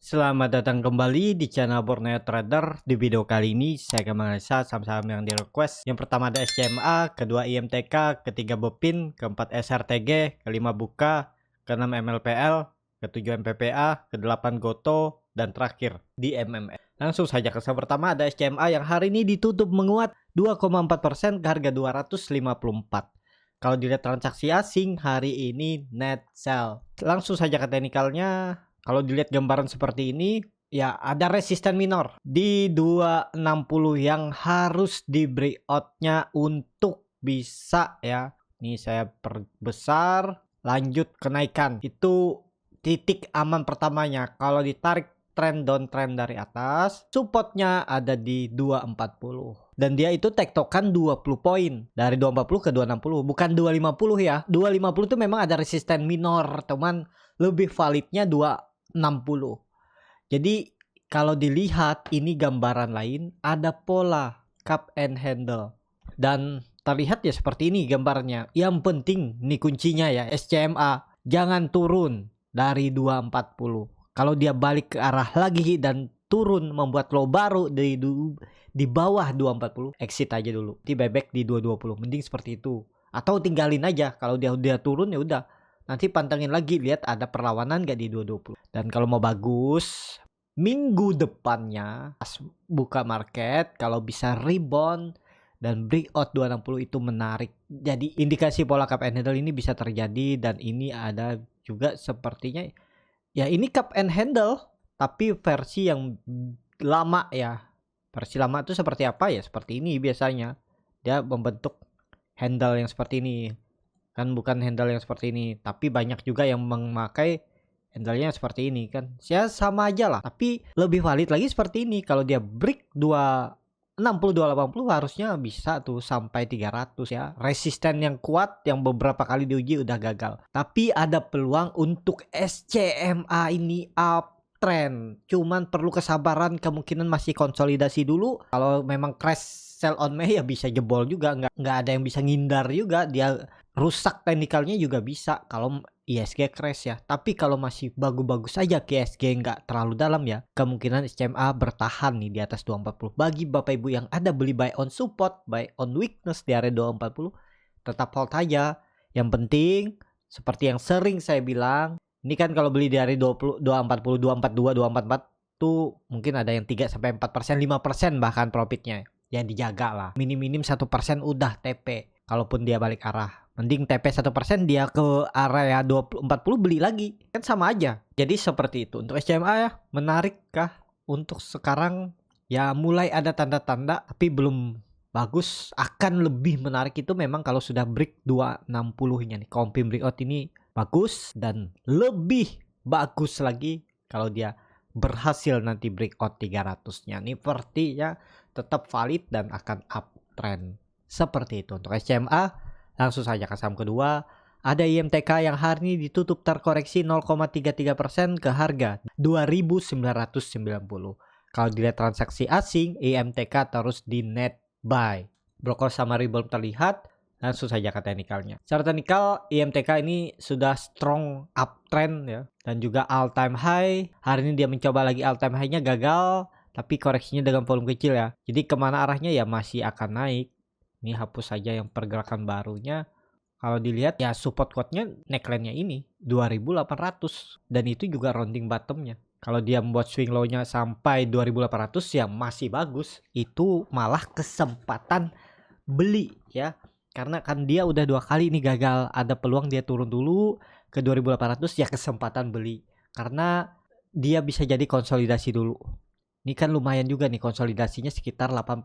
Selamat datang kembali di channel Borneo Trader. Di video kali ini saya akan menganalisa saham-saham yang di request. Yang pertama ada SCMA, kedua IMTK, ketiga Bopin, keempat SRTG, kelima Buka, keenam MLPL, ketujuh MPPA, kedelapan Goto, dan terakhir di MMS. Langsung saja ke saham pertama ada SCMA yang hari ini ditutup menguat 2,4% ke harga 254. Kalau dilihat transaksi asing hari ini net sell. Langsung saja ke teknikalnya. Kalau dilihat gambaran seperti ini, ya ada resisten minor di 260 yang harus di breakout-nya untuk bisa ya. Ini saya perbesar, lanjut kenaikan. Itu titik aman pertamanya. Kalau ditarik downtrend dari atas, supportnya ada di 240. Dan dia itu tektokan 20 poin. Dari 240 ke 260, bukan 250 ya. 250 itu memang ada resisten minor, teman. Lebih validnya 260. Jadi kalau dilihat ini gambaran lain, ada pola cup and handle. Dan terlihat ya seperti ini gambarnya. Yang penting nih kuncinya ya, SCMA jangan turun dari 240. Kalau dia balik ke arah lagi dan turun membuat low baru di bawah 240, exit aja dulu. Di buyback di 220. Mending seperti itu. Atau tinggalin aja. Kalau dia turun ya udah. Nanti pantengin lagi, lihat ada perlawanan gak di 220. Dan kalau mau bagus, minggu depannya pas buka market kalau bisa rebound dan breakout 260 itu menarik. Jadi indikasi pola cup and handle ini bisa terjadi. Dan ini ada juga sepertinya ya ini cup and handle tapi versi yang lama ya. Versi lama itu seperti apa ya? Seperti ini biasanya. Dia membentuk handle yang seperti ini. Kan bukan handle yang seperti ini, tapi banyak juga yang memakai handle-nya seperti ini kan. Ya sama aja lah, tapi lebih valid lagi seperti ini. Kalau dia break 260 280 harusnya bisa tuh sampai 300 ya. Resisten yang kuat yang beberapa kali diuji udah gagal. Tapi ada peluang untuk SCMA ini uptrend. Cuman perlu kesabaran, kemungkinan masih konsolidasi dulu. Kalau memang crash sell on May ya bisa jebol juga, nggak ada yang bisa ngindar juga. Dia rusak teknikalnya juga bisa kalau ISG crash ya. Tapi kalau masih bagus-bagus saja ke ISG nggak terlalu dalam ya, kemungkinan SCMA bertahan nih di atas 240. Bagi Bapak Ibu yang ada beli buy on support, buy on weakness di area 240, tetap hold aja. Yang penting seperti yang sering saya bilang, ini kan kalau beli di area 20 240 242 244 tuh mungkin ada yang 3 sampai 4%, 5% bahkan profitnya. Ya dijaga lah. Minim-minim 1% udah TP. Kalaupun dia balik arah, mending TP 1% dia ke area 20-40 beli lagi. Kan sama aja. Jadi seperti itu. Untuk SCMA ya, menarik kah? Untuk sekarang ya mulai ada tanda-tanda tapi belum bagus. Akan lebih menarik itu memang kalau sudah break 260-nya nih. Confirm breakout ini bagus dan lebih bagus lagi kalau dia berhasil nanti breakout 300-nya. Nih sepertinya tetap valid dan akan uptrend. Seperti itu untuk SCMA. Langsung saja ke saham kedua. Ada IMTK yang hari ini ditutup terkoreksi 0,33% ke harga 2.990. Kalau dilihat transaksi asing, IMTK terus di net buy. Broker summary belum terlihat. Langsung saja ke teknikalnya. Secara teknikal IMTK ini sudah strong uptrend ya, dan juga all time high. Hari ini dia mencoba lagi all time high-nya gagal, tapi koreksinya dengan volume kecil ya. Jadi kemana arahnya ya masih akan naik. Ini hapus saja yang pergerakan barunya. Kalau dilihat ya support quote-nya neckline-nya ini 2.800 dan itu juga rounding bottom-nya. Kalau dia membuat swing low-nya sampai 2.800 ya masih bagus. Itu malah kesempatan beli ya. Karena kan dia udah 2 kali ini gagal. Ada peluang dia turun dulu ke 2.800 ya kesempatan beli. Karena dia bisa jadi konsolidasi dulu. Ini kan lumayan juga nih konsolidasinya sekitar 8%.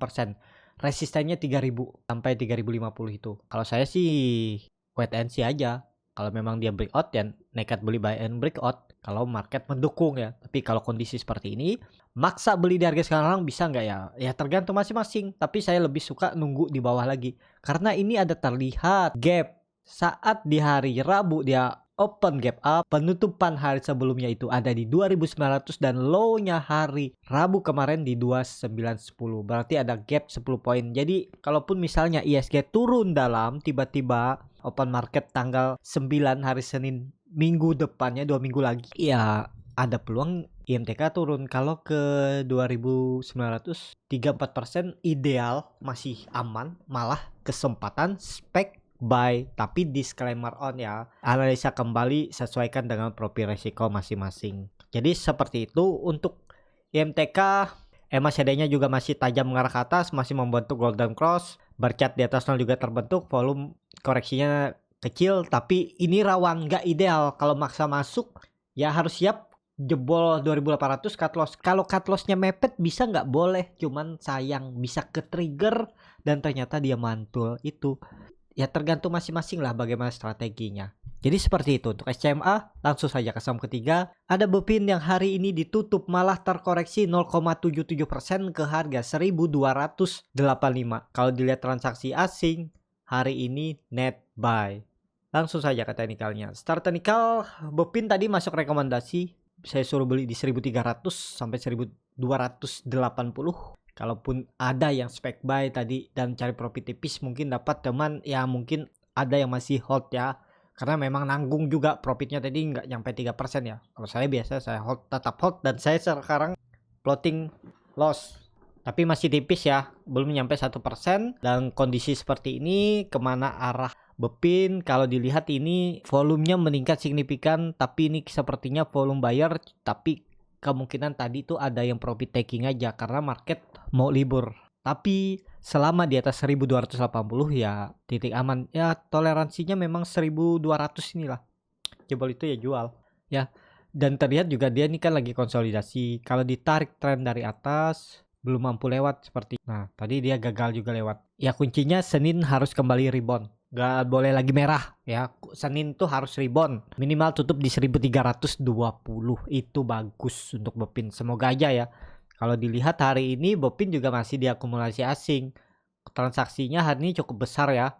Resistennya 3.000 sampai 3.050 itu. Kalau saya sih wait and see aja. Kalau memang dia breakout ya nekat beli buy and breakout. Kalau market mendukung ya. Tapi kalau kondisi seperti ini, maksa beli di harga sekarang bisa nggak ya? Ya tergantung masing-masing. Tapi saya lebih suka nunggu di bawah lagi. Karena ini ada terlihat gap. Saat di hari Rabu dia open gap up, penutupan hari sebelumnya itu ada di 2.900 dan low-nya hari Rabu kemarin di 2.910. Berarti ada gap 10 poin. Jadi kalaupun misalnya ISG turun dalam, tiba-tiba open market tanggal 9 hari Senin minggu depannya 2 minggu lagi, ya ada peluang IMTK turun. Kalau ke 2900 34% ideal, masih aman, malah kesempatan spek buy, tapi disclaimer on ya. Analisa kembali, sesuaikan dengan profil resiko masing-masing. Jadi seperti itu untuk IMTK. MACD-nya juga masih tajam mengarah ke atas, masih membentuk golden cross. Bar chart di atas 0 juga terbentuk, volume koreksinya kecil, tapi ini rawan, nggak ideal. Kalau maksa masuk ya harus siap jebol 2800 cut loss. Kalau cut lossnya mepet bisa nggak boleh, cuman sayang bisa ke trigger dan ternyata dia mantul. Itu ya tergantung masing-masing lah bagaimana strateginya. Jadi seperti itu untuk SCMA. Langsung saja ke saham ketiga, ada Bepin yang hari ini ditutup malah terkoreksi 0,77% ke harga 1285. Kalau dilihat transaksi asing hari ini net buy. Langsung saja ke teknikalnya. Start teknikal, Bepin tadi masuk rekomendasi, saya suruh beli di 1300 sampai 1280. Kalaupun ada yang spek buy tadi dan cari profit tipis mungkin dapat, teman ya mungkin ada yang masih hold ya. Karena memang nanggung juga profitnya tadi nggak nyampe 3% ya. Kalau saya biasa saya hold, tetap hold, dan saya sekarang floating loss. Tapi masih tipis ya, belum nyampe 1%. Dan kondisi seperti ini kemana arah Bepin? Kalau dilihat ini volumenya meningkat signifikan, tapi ini sepertinya volume buyer, tapi kemungkinan tadi tuh ada yang profit taking aja karena market mau libur. Tapi selama di atas 1280 ya titik aman ya, toleransinya memang 1200 inilah. Jebol itu ya jual ya. Dan terlihat juga dia ini kan lagi konsolidasi. Kalau ditarik tren dari atas belum mampu lewat seperti. Nah, tadi dia gagal juga lewat. Ya kuncinya Senin harus kembali rebound. Gak boleh lagi merah ya. Senin tuh harus rebound. Minimal tutup di 1320. Itu bagus untuk Bepin. Semoga aja ya. Kalau dilihat hari ini Bepin juga masih diakumulasi asing. Transaksinya hari ini cukup besar ya.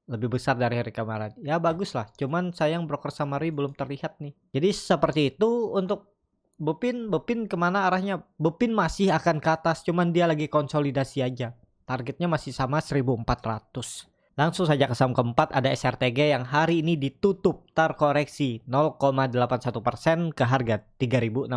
Lebih besar dari hari kemarin. Ya bagus lah. Cuman sayang broker summary belum terlihat nih. Jadi seperti itu untuk Bepin. Bepin kemana arahnya? Bepin masih akan ke atas. Cuman dia lagi konsolidasi aja. Targetnya masih sama 1400. Langsung saja ke saham keempat, ada SRTG yang hari ini ditutup terkoreksi 0,81% ke harga 3640.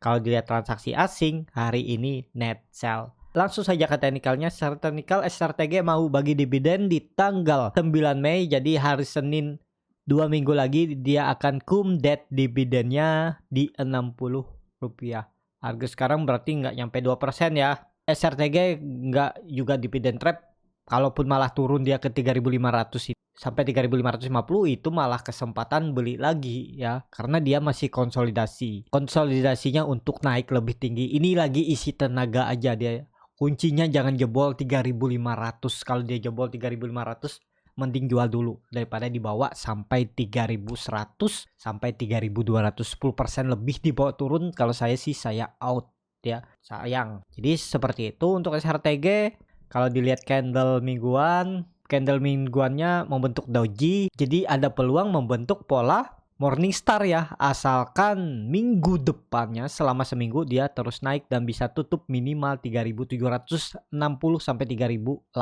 Kalau dilihat transaksi asing hari ini net sell. Langsung saja ke teknikalnya. Secara teknikal SRTG mau bagi dividen di tanggal 9 Mei. Jadi hari Senin 2 minggu lagi dia akan kumdet dividennya di 60 rupiah. Harga sekarang berarti nggak nyampe 2% ya. SRTG nggak juga dividen trap. Kalaupun malah turun dia ke 3.500 sampai 3.550 itu malah kesempatan beli lagi ya, karena dia masih konsolidasinya untuk naik lebih tinggi. Ini lagi isi tenaga aja dia. Kuncinya jangan jebol 3.500. Kalau dia jebol 3.500 mending jual dulu daripada dibawa sampai 3.100 sampai 3.200, 10% lebih dibawa turun. Kalau saya sih saya out ya, sayang. Jadi seperti itu untuk SRTG. Kalau dilihat candle mingguannya membentuk doji, jadi ada peluang membentuk pola Morningstar ya, asalkan minggu depannya selama seminggu dia terus naik dan bisa tutup minimal 3.760 sampai 3.800.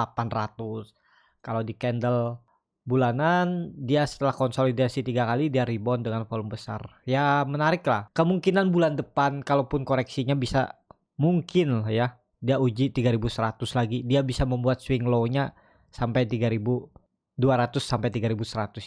Kalau di candle bulanan dia setelah konsolidasi 3 kali dia rebound dengan volume besar. Ya menarik lah. Kemungkinan bulan depan kalaupun koreksinya bisa mungkin ya dia uji 3.100 lagi, dia bisa membuat swing low-nya sampai 3.200 sampai 3.100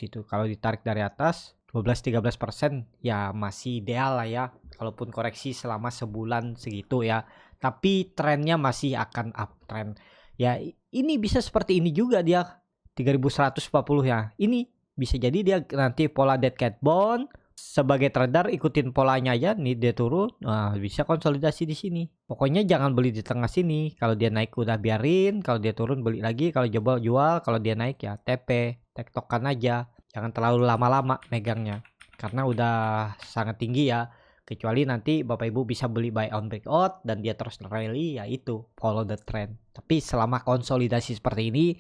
itu. Kalau ditarik dari atas 12-13% ya masih ideal lah ya, kalaupun koreksi selama sebulan segitu ya. Tapi trennya masih akan uptrend. Ya ini bisa seperti ini juga dia 3.140 ya. Ini bisa jadi dia nanti pola dead cat bond. Sebagai trader ikutin polanya aja nih, dia turun, nah bisa konsolidasi di sini. Pokoknya jangan beli di tengah sini. Kalau dia naik udah biarin, kalau dia turun beli lagi, kalau jebol jual, kalau dia naik ya TP, tektokan aja. Jangan terlalu lama-lama megangnya karena udah sangat tinggi ya. Kecuali nanti Bapak Ibu bisa beli buy on breakout dan dia terus rally, ya itu follow the trend. Tapi selama konsolidasi seperti ini,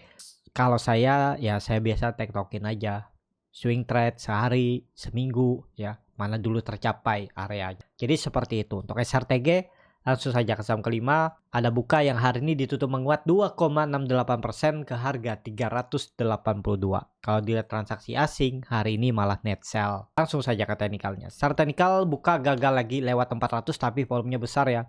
kalau saya ya saya biasa tektokin aja. Swing trade sehari, seminggu ya, mana dulu tercapai areanya. Jadi seperti itu untuk SRTG. Langsung saja ke saham kelima, ada Buka yang hari ini ditutup menguat 2,68% ke harga 382. Kalau dilihat transaksi asing, hari ini malah net sell. Langsung saja ke teknikalnya. Secara teknikal, Buka gagal lagi lewat 400 tapi volumenya besar ya.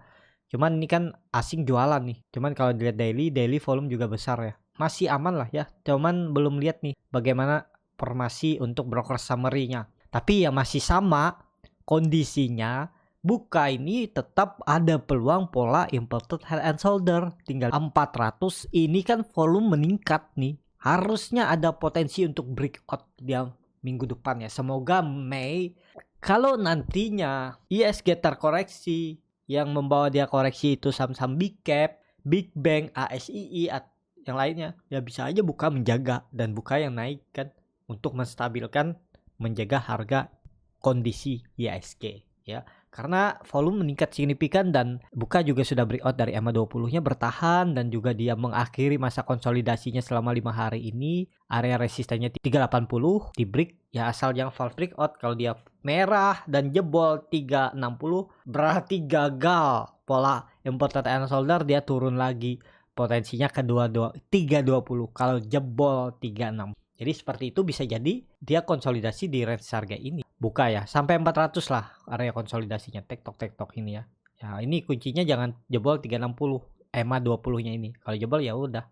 Cuman ini kan asing jualan nih. Cuman kalau dilihat daily volume juga besar ya. Masih aman lah ya. Cuman belum lihat nih bagaimana formasi untuk broker summary-nya. Tapi yang masih sama kondisinya, Buka ini tetap ada peluang pola inverted head and shoulder. Tinggal 400, ini kan volume meningkat nih. Harusnya ada potensi untuk breakout di minggu depan ya. Semoga Mei, kalau nantinya ISG terkoreksi, yang membawa dia koreksi itu saham-saham big cap, big bank, ASII, yang lainnya, ya bisa aja Buka menjaga dan Buka yang naik kan, untuk menstabilkan, menjaga harga kondisi ISG ya. Karena volume meningkat signifikan dan Buka juga sudah breakout dari EMA 20-nya bertahan dan juga dia mengakhiri masa konsolidasinya selama 5 hari ini. Area resistennya 380 di break ya, asal jangan false breakout. Kalau dia merah dan jebol 360 berarti gagal pola inverted head and shoulder, dia turun lagi. Potensinya ke 320 kalau jebol 36. Jadi seperti itu bisa jadi dia konsolidasi di range harga ini. Buka ya sampai 400 lah area konsolidasinya, tektok ini ya. Ya ini kuncinya jangan jebol 360 EMA 20-nya ini. Kalau jebol ya udah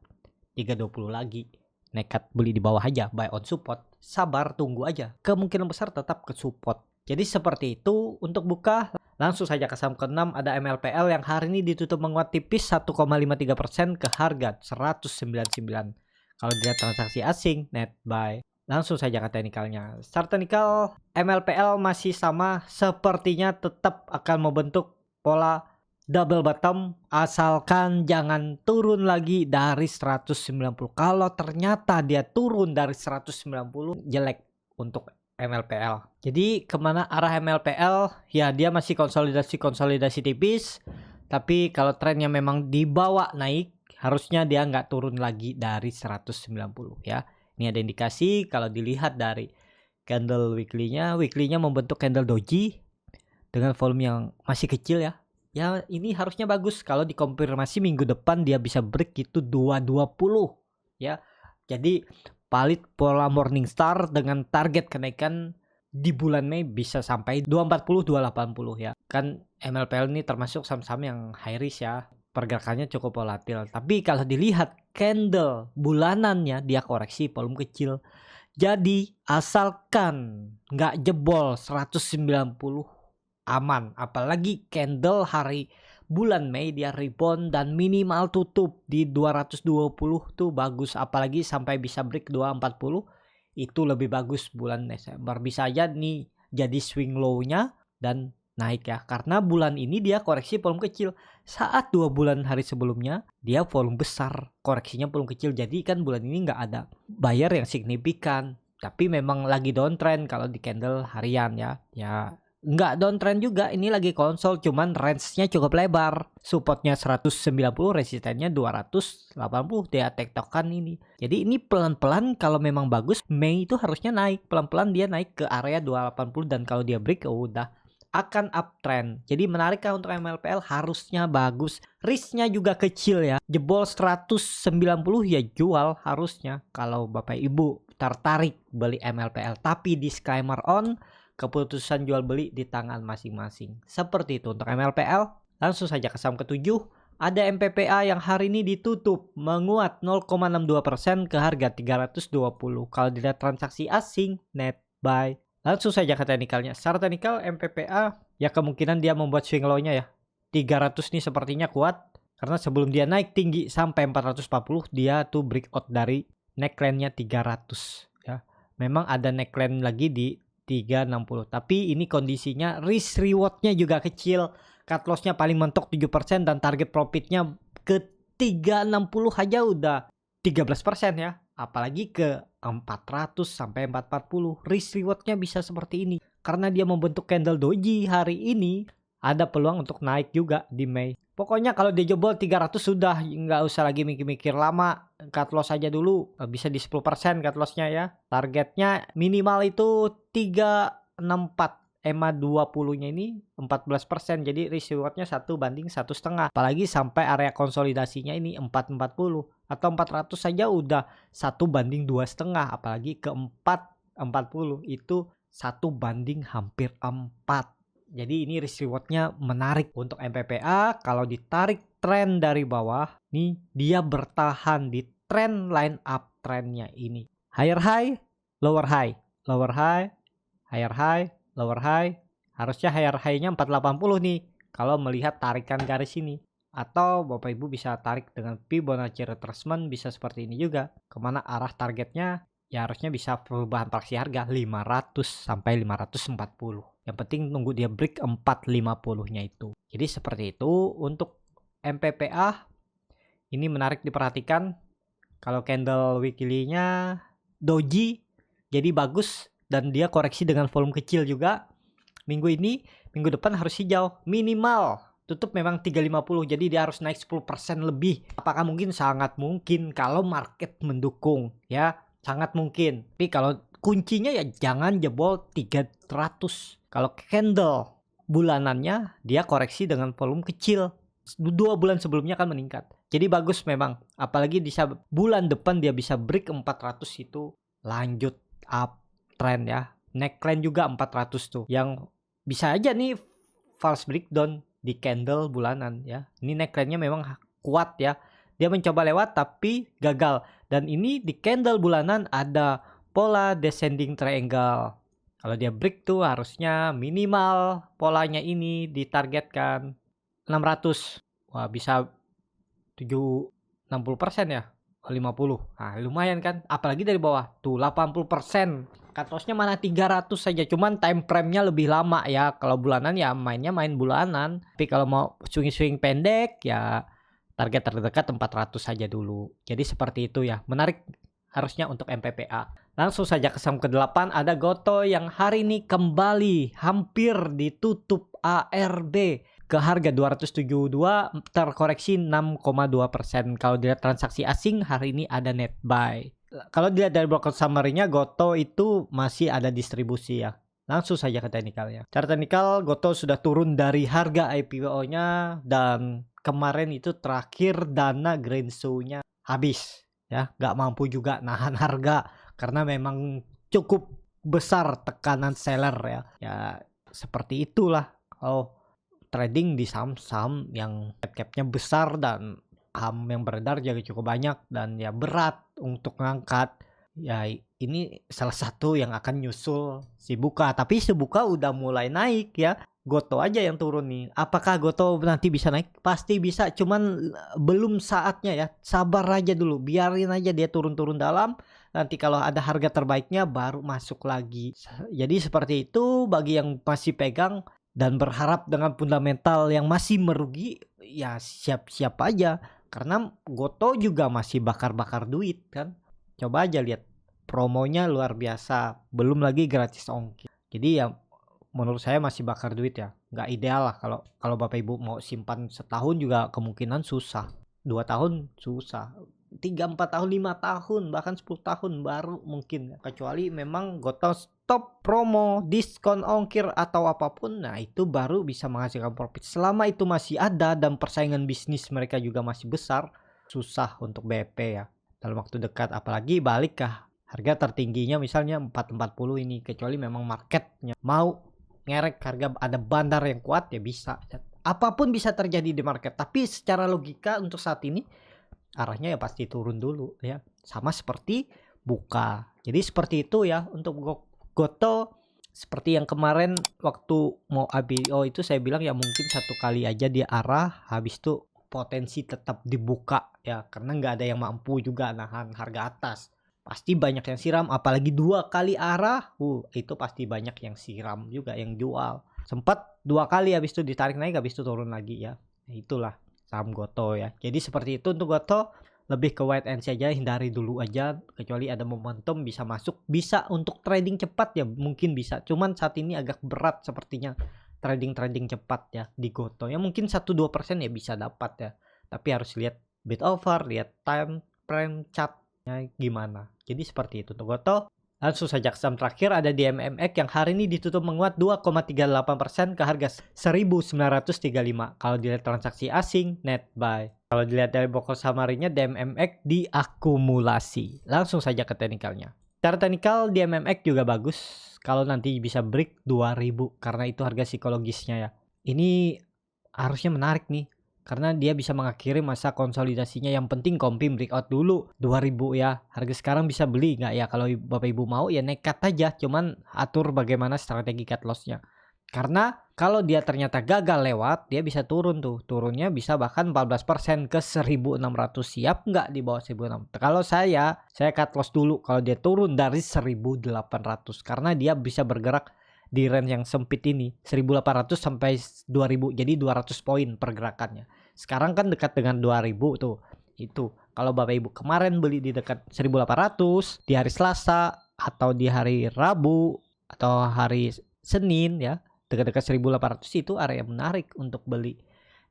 320 lagi. Nekat beli di bawah aja, buy on support. Sabar, tunggu aja. Kemungkinan besar tetap ke support. Jadi seperti itu untuk Buka. Langsung saja ke saham ke-6, ada MLPL yang hari ini ditutup menguat tipis 1,53% ke harga 199. Kalau dilihat transaksi asing, net buy. Langsung saja ke teknikalnya. Secara teknikal, MLPL masih sama, sepertinya tetap akan membentuk pola double bottom asalkan jangan turun lagi dari 190. Kalau ternyata dia turun dari 190, jelek untuk MLPL. Jadi kemana arah MLPL? Ya dia masih konsolidasi tipis. Tapi kalau trennya memang dibawa naik, harusnya dia nggak turun lagi dari 190 ya. Ini ada indikasi kalau dilihat dari candle weekly-nya membentuk candle doji dengan volume yang masih kecil ya. Ya ini harusnya bagus kalau dikonfirmasi minggu depan dia bisa break itu 220 ya. Jadi valid pola Morningstar dengan target kenaikan di bulan Mei bisa sampai 240 280 ya. Kan MLPL ini termasuk saham-saham yang high risk ya. Pergerakannya cukup volatil. Tapi kalau dilihat candle bulanannya dia koreksi volume kecil. Jadi asalkan nggak jebol 190 aman. Apalagi candle hari bulan Mei dia rebound dan minimal tutup di 220 tuh bagus. Apalagi sampai bisa break 240 itu lebih bagus bulan Desember. Bisa aja nih jadi swing low-nya dan naik ya, karena bulan ini dia koreksi volume kecil. Saat 2 bulan hari sebelumnya dia volume besar, koreksinya volume kecil. Jadi kan bulan ini nggak ada buyer yang signifikan. Tapi memang lagi downtrend kalau di candle harian ya. Ya nggak downtrend juga, ini lagi konsol, cuman range-nya cukup lebar. Supportnya 190, resistennya 280, dia tektokan ini. Jadi ini pelan-pelan kalau memang bagus, Mei itu harusnya naik. Pelan-pelan dia naik ke area 280 dan kalau dia break udah akan uptrend. Jadi menarik untuk MLPL, harusnya bagus. Risknya juga kecil ya. Jebol 190 ya jual harusnya kalau Bapak Ibu tertarik beli MLPL. Tapi disclaimer on, keputusan jual beli di tangan masing-masing. Seperti itu untuk MLPL. Langsung saja ke saham ketujuh. Ada MPPA yang hari ini ditutup menguat 0,62% ke harga 320. Kalau dilihat transaksi asing, net buy. Langsung saja ke teknikalnya. Secara teknikal MPPA ya kemungkinan dia membuat swing low-nya ya. 300 nih sepertinya kuat. Karena sebelum dia naik tinggi sampai 440 dia tuh breakout dari neckline-nya 300 ya. Memang ada neckline lagi di 360. Tapi ini kondisinya risk reward-nya juga kecil. Cut loss-nya paling mentok 7% dan target profit-nya ke 360 aja udah 13% ya. Apalagi ke 400 sampai 440. Risk reward-nya bisa seperti ini. Karena dia membentuk candle doji hari ini, ada peluang untuk naik juga di Mei. Pokoknya kalau dia jebol 300 sudah, nggak usah lagi mikir-mikir lama. Cut loss aja dulu. Bisa di 10% cut loss-nya ya. Targetnya minimal itu 364 EMA 20-nya ini 14%. Jadi risk rewardnya 1:1,5. Apalagi sampai area konsolidasinya ini 440 atau 400 saja udah 1:2,5. Apalagi ke 440 itu 1 banding hampir 4. Jadi ini risk rewardnya menarik untuk MPPA. Kalau ditarik tren dari bawah nih, dia bertahan di trend line up trennya ini. Higher high, lower high, lower high, higher high, lower high. Harusnya higher high-nya 480 nih kalau melihat tarikan garis ini. Atau Bapak Ibu bisa tarik dengan Fibonacci retracement, bisa seperti ini juga. Kemana arah targetnya? Ya harusnya bisa perubahan fraksi harga 500 sampai 540. Yang penting tunggu dia break 450-nya itu. Jadi seperti itu untuk MPPA. Ini menarik diperhatikan. Kalau candle weekly-nya doji, jadi bagus dan dia koreksi dengan volume kecil juga. Minggu ini, minggu depan harus hijau minimal. Tutup memang 350, jadi dia harus naik 10% lebih. Apakah mungkin? Sangat mungkin kalau market mendukung ya, sangat mungkin. Tapi kalau kuncinya ya jangan jebol 300. Kalau candle bulanannya dia koreksi dengan volume kecil. 2 bulan sebelumnya kan meningkat. Jadi bagus memang. Apalagi bisa bulan depan dia bisa break 400 itu lanjut up trend ya. Neckline juga 400 tuh. Yang bisa aja nih false breakdown di candle bulanan ya. Ini neckline-nya memang kuat ya. Dia mencoba lewat tapi gagal. Dan ini di candle bulanan ada pola descending triangle. Kalau dia break tuh harusnya minimal polanya ini ditargetkan 600. Wah, bisa 60% ya. 50. Nah, lumayan kan? Apalagi dari bawah. Tuh 80%. Cut loss-nya mana 300 saja. Cuman time frame-nya lebih lama ya. Kalau bulanan ya mainnya main bulanan. Tapi kalau mau swing-swing pendek ya target terdekat 400 saja dulu. Jadi seperti itu ya. Menarik harusnya untuk MPPA. Langsung saja ke saham ke-8 ada Goto yang hari ini kembali hampir ditutup ARB ke harga 272, terkoreksi 6,2%. Kalau dilihat transaksi asing hari ini ada net buy. Kalau dilihat dari broker summary-nya Goto itu masih ada distribusi ya. Langsung saja ke teknikalnya. Cara teknikal Goto sudah turun dari harga IPO-nya dan kemarin itu terakhir dana Green Show-nya habis ya, nggak mampu juga nahan harga karena memang cukup besar tekanan seller ya. Ya seperti itulah kalau trading di saham-saham yang cap-capnya besar dan saham yang beredar juga cukup banyak dan ya berat untuk ngangkat. Ya ini salah satu yang akan nyusul si Buka, tapi si Buka udah mulai naik ya. Goto aja yang turun nih. Apakah Goto nanti bisa naik? Pasti bisa, cuman belum saatnya ya. Sabar aja dulu, biarin aja dia turun-turun dalam. Nanti kalau ada harga terbaiknya baru masuk lagi. Jadi seperti itu bagi yang masih pegang dan berharap dengan fundamental yang masih merugi, ya siap-siap aja. Karena Goto juga masih bakar-bakar duit kan. Coba aja lihat promonya luar biasa. Belum lagi gratis ongkir. Jadi ya menurut saya masih bakar duit ya. Nggak ideal lah kalau Bapak Ibu mau simpan setahun juga kemungkinan susah. 2 tahun susah. 3, 4 tahun, 5 tahun, bahkan 10 tahun baru mungkin. Kecuali memang Goto stop promo, diskon ongkir atau apapun. Nah itu baru bisa menghasilkan profit. Selama itu masih ada dan persaingan bisnis mereka juga masih besar, susah untuk BP ya. Dalam waktu dekat apalagi balik kah harga tertingginya misalnya 440 ini. Kecuali memang marketnya mau ngerek harga, ada bandar yang kuat ya bisa. Apapun bisa terjadi di market. Tapi secara logika untuk saat ini arahnya ya pasti turun dulu ya. Sama seperti Buka. Jadi seperti itu ya untuk Goto. Seperti yang kemarin waktu mau IPO itu saya bilang ya mungkin 1 kali aja dia arah, habis itu potensi tetap dibuka ya. Karena nggak ada yang mampu juga nahan harga atas. Pasti banyak yang siram, apalagi 2 kali arah, itu pasti banyak yang siram juga, yang jual. Sempat 2 kali habis itu ditarik naik, habis itu turun lagi ya. Nah, itulah saham Goto ya. Jadi seperti itu untuk Goto, lebih ke wait and see aja, hindari dulu aja. Kecuali ada momentum bisa masuk, bisa untuk trading cepat ya mungkin bisa. Cuman saat ini agak berat sepertinya trading cepat ya di Goto. Ya mungkin 1-2% ya bisa dapat ya. Tapi harus lihat bid over, lihat time frame chart gimana. Jadi seperti itu untuk Goto. Langsung saja ke saham terakhir ada di MMX yang hari ini ditutup menguat 2,38% ke harga 1935. Kalau dilihat transaksi asing net buy. Kalau dilihat dari pokok saham harinya DMMX diakumulasi. Langsung saja ke teknikalnya. Secara teknikal DMMX juga bagus kalau nanti bisa break 2000 karena itu harga psikologisnya ya. Ini harusnya menarik nih. Karena dia bisa mengakhiri masa konsolidasinya. Yang penting Kompi breakout dulu 2000 ya. Harga sekarang bisa beli nggak ya? Kalau Bapak Ibu mau ya nekat aja. Cuman atur bagaimana strategi cut lossnya. Karena kalau dia ternyata gagal lewat, dia bisa turun tuh. Turunnya bisa bahkan 14% ke 1600. Siap nggak di bawah 1600? Kalau saya cut loss dulu kalau dia turun dari 1800. Karena dia bisa bergerak di range yang sempit ini 1800 sampai 2000, jadi 200 poin pergerakannya. Sekarang kan dekat dengan 2000 tuh. Itu kalau Bapak Ibu kemarin beli di dekat 1800 di hari Selasa atau di hari Rabu atau hari Senin ya, dekat-dekat 1800 itu area menarik untuk beli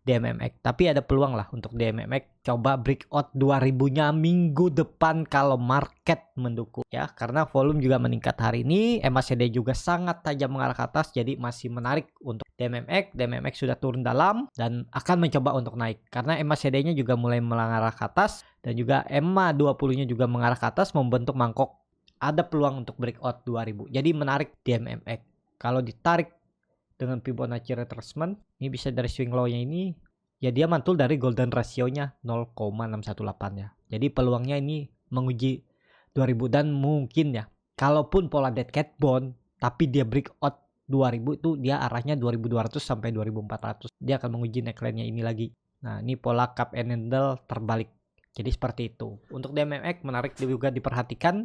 DMMX. Tapi ada peluang lah untuk DMMX coba breakout 2000-nya minggu depan kalau market mendukung ya, karena volume juga meningkat hari ini. MACD juga sangat tajam mengarah ke atas, jadi masih menarik untuk DMMX. DMMX sudah turun dalam dan akan mencoba untuk naik karena MACD-nya juga mulai mengarah ke atas dan juga EMA 20-nya juga mengarah ke atas membentuk mangkok. Ada peluang untuk breakout 2000. Jadi menarik DMMX. Kalau ditarik dengan Fibonacci retracement, ini bisa dari swing low-nya ini, ya dia mantul dari golden ratio-nya 0,618 ya. Jadi peluangnya ini menguji 2000 dan mungkin ya, kalaupun pola dead cat bond, tapi dia breakout 2000 itu dia arahnya 2200 sampai 2400. Dia akan menguji neckline-nya ini lagi. Nah, ini pola cup and handle terbalik. Jadi seperti itu. Untuk DMMX menarik juga diperhatikan.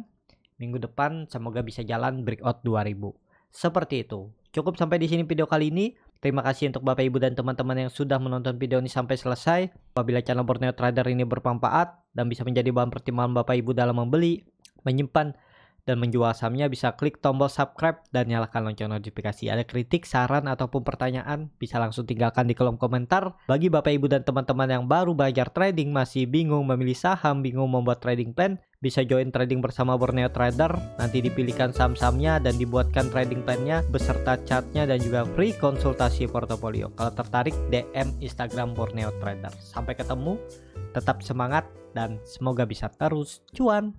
Minggu depan semoga bisa jalan breakout 2000. Seperti itu. Cukup sampai di sini video kali ini. Terima kasih untuk Bapak Ibu dan teman-teman yang sudah menonton video ini sampai selesai. Apabila channel Borneo Trader ini bermanfaat dan bisa menjadi bahan pertimbangan Bapak Ibu dalam membeli, menyimpan, dan menjual sahamnya, bisa klik tombol subscribe dan nyalakan lonceng notifikasi. Ada kritik, saran, ataupun pertanyaan, bisa langsung tinggalkan di kolom komentar. Bagi Bapak Ibu dan teman-teman yang baru belajar trading, masih bingung memilih saham, bingung membuat trading plan, bisa join trading bersama Borneo Trader. Nanti dipilihkan saham-sahamnya dan dibuatkan trading plan-nya beserta chartnya dan juga free konsultasi portofolio. Kalau tertarik, DM Instagram Borneo Trader. Sampai ketemu, tetap semangat dan semoga bisa terus cuan.